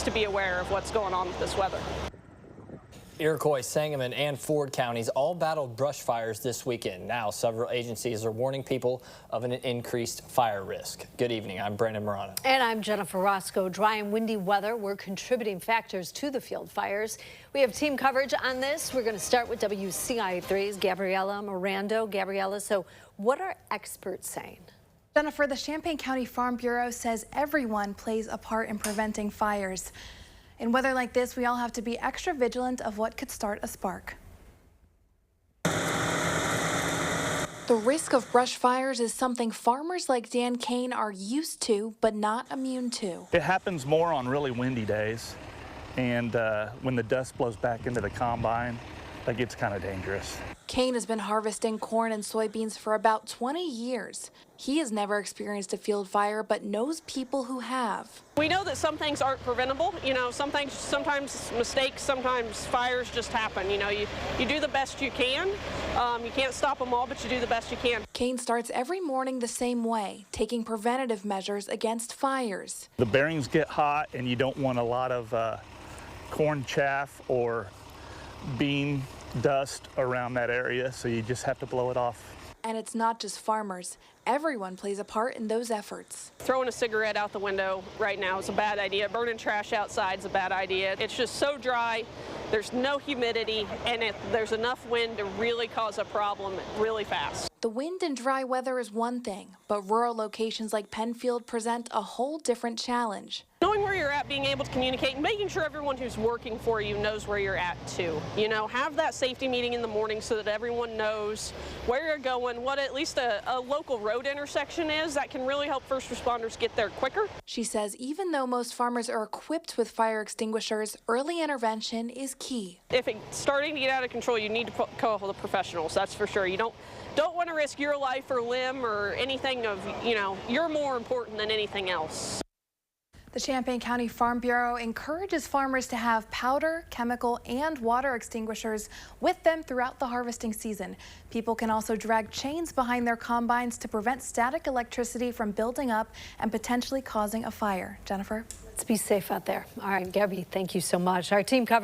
just to be aware of what's going on with this weather. Iroquois, Sangamon, and Ford counties all battled brush fires this weekend. Now, several agencies are warning people of an increased fire risk. Good evening. I'm Brandon Morano. And I'm Jennifer Roscoe. Dry and windy weather were contributing factors to the field fires. We have team coverage on this. We're going to start with WCIA3's Gabriella Mirando. Gabriella, so what are experts saying? Jennifer, the Champaign County Farm Bureau says everyone plays a part in preventing fires. In weather like this, we all have to be extra vigilant of what could start a spark. The risk of brush fires is something farmers like Dan Cain are used to, but not immune to. It happens more on really windy days, and when the dust blows back into the combine, that gets kind of dangerous. Cain has been harvesting corn and soybeans for about 20 years. He has never experienced a field fire, but knows people who have. We know that some things aren't preventable. You know, sometimes mistakes, sometimes fires just happen. You know, you do the best you can. You can't stop them all, but you do the best you can. Cain starts every morning the same way, taking preventative measures against fires. The bearings get hot, and you don't want a lot of corn chaff or bean dust around that area, so you just have to blow it off. And it's not just farmers. Everyone plays a part in those efforts. Throwing a cigarette out the window right now is a bad idea. Burning trash outside is a bad idea. It's just so dry, there's no humidity, and there's enough wind to really cause a problem really fast. The wind and dry weather is one thing, but rural locations like Penfield present a whole different challenge. Knowing where you're at, being able to communicate, and making sure everyone who's working for you knows where you're at too. You know, have that safety meeting in the morning so that everyone knows where you're going, what at least a local road intersection is. That can really help first responders get there quicker. She says even though most farmers are equipped with fire extinguishers, early intervention is key. If it's starting to get out of control, you need to call the professionals, that's for sure. You don't want to risk your life or limb or anything of, you know, you're more important than anything else. The Champaign County Farm Bureau encourages farmers to have powder, chemical, and water extinguishers with them throughout the harvesting season. People can also drag chains behind their combines to prevent static electricity from building up and potentially causing a fire. Jennifer? Let's be safe out there. All right, Gabby, thank you so much. Our team coverage.